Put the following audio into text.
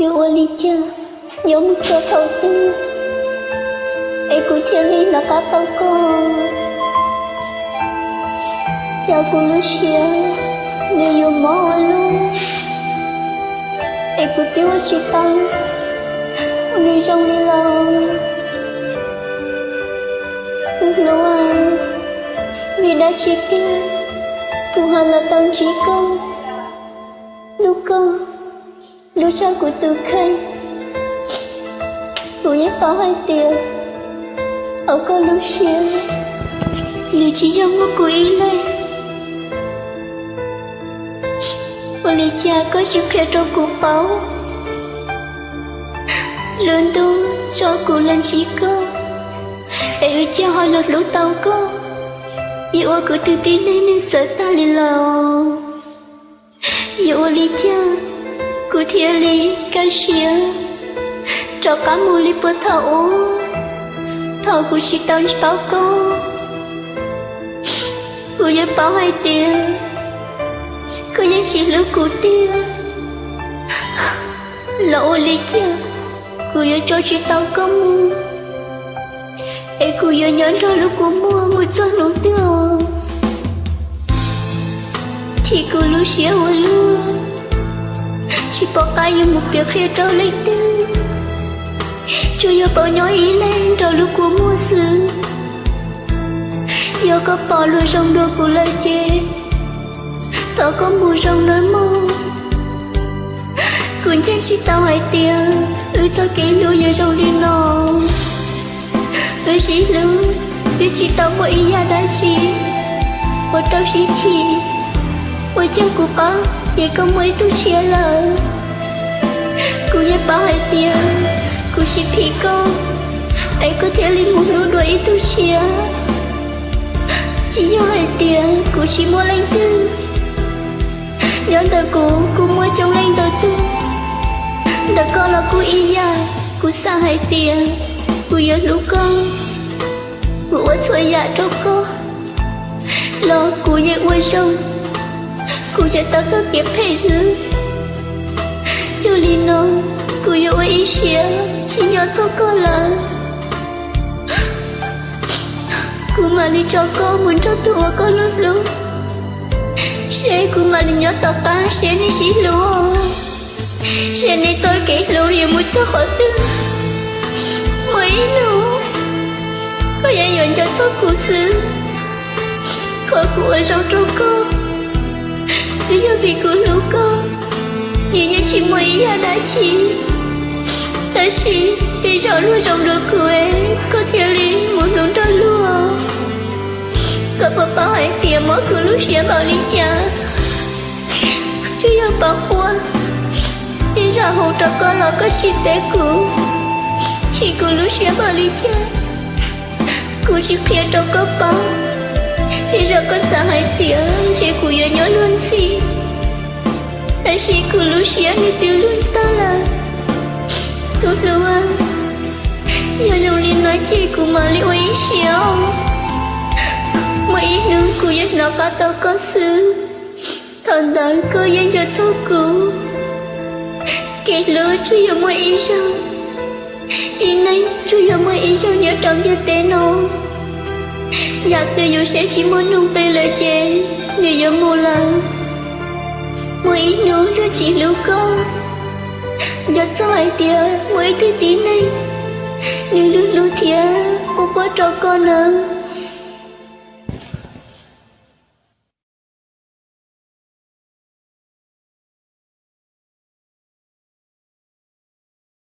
Yêu Alicia, nhớ một cho thầu tư. Ê của thiên lý là cá tao con. Chào của Lucia, nếu yêu mỏ luôn. Ê của tiêu chị tăng, đi trong đi lòng. Ước lâu à, vì đã chỉ kia, cũng hẳn là tâm trí con. Lúc con, lúc cha của từ khanh, cũng nhắc pháo hai tiền. Ở con Lucia, nếu chỉ trong một của ý này. Alicia có chịu khe trong cuộc báo. Lớn tôi cho cụ lần chỉ con. Ê cha hỏi lọt lũ tàu con. Yêu của từ tí này nên sợ ta lên lò. Yêu Alicia, cụ thiên lý ca xìa. Cho cá mù lý bơ thảo. Thảo của chị tao báo con. Cụ dân báo hai tiền. Cô dân chỉ lưu cụ tiền. Là Alicia, cụ dân cho chị tao có mua. Ê cụ dân nhớ ra lúc cụ mua một giọt nụ tiêu. Chị cụ Lucia hồi luôn. Chị bỏ cái dùng một việc khi trao lên tư. Chú giờ bỏ nhỏ ý lên trao lúc cụ mua sự. Giờ có bỏ luôn trong đôi cụ lời chê. Tao có mùa rồng nói mong. Cuốn chết chị tao hai tiền. Cho kỹ lưu giờ rồng đi nọ. Chị lưu vì chị tao mỗi ý đã chị. Một trao chị mỗi chân của bác chỉ có mấy tu chia lời. Cụ nhé bác hai tiền. Cụ chỉ phí con. Anh có thể lên một nụ đuổi tu chia. Chỉ do hai tiền. Cụ chỉ mua lên tư. Nhớ tờ cụ mua trong lên tờ tư. Tờ con là cụ ý ya. Cụ xa hai tiền. Cụ nhớ lũ con. Cụ ớt xoay dạ cho con. Lo cụ nhẹ quay sông. Cụ nhẹ tao sao kiếp thầy rứ. Dù lý nó. Cụ nhẹ quay ý xìa. Chỉ nhớ số con là. Cụ mà đi cho con muốn cho tụi con lúc lúc. Sẽ cụ mà đi nhớ tao ta sẽ đi chỉ lúa. Sẽ đi cho kỹ lúa thì muốn cho khỏi tư. Mấy lúa. Có dạy dọn cho số cụ xứ. Có cụ ở trong trâu con. Lý do vì cụ lũ con. Nhìn như chỉ mấy giờ đã chỉ. Ta chỉ đi rõ luôn trong đôi cụ ấy. Có thể lý muốn đúng ra luôn. Có bà bảo hãy tìm mỗi cụ lúc sẽ bảo lý cha. Chú yêu bảo qua. Đi ra hồn cho con là có chi tế cụ. Chỉ cụ lúc sẽ bảo lý cha. Cụ chỉ khía cho con bảo. Đi ra con xa hai tiếng. Chỉ cụ nhớ nhớ luôn gì. Tại chỉ cụ lúc sẽ như tiêu luôn ta là. Tốt lưu à. Nhớ lưu liên nói chỉ cụ mà lưu ý xíu. Mấy nữ cụ dân nó có tao có xứ. Thần đời cơ dân cho số cụ. Kể lửa chú yêu mấy ý sao. Ý này chú yêu mấy ý sao nhớ trong cho tế nô. Dạ từ dù sẽ chỉ muốn nung tê lời chê. Người dân mù lần. Mấy ý nữ cho chị lưu con. Giọt sao hai tìa mấy thứ tí này. Nếu lúc lưu thịa. Ô bó cho con à.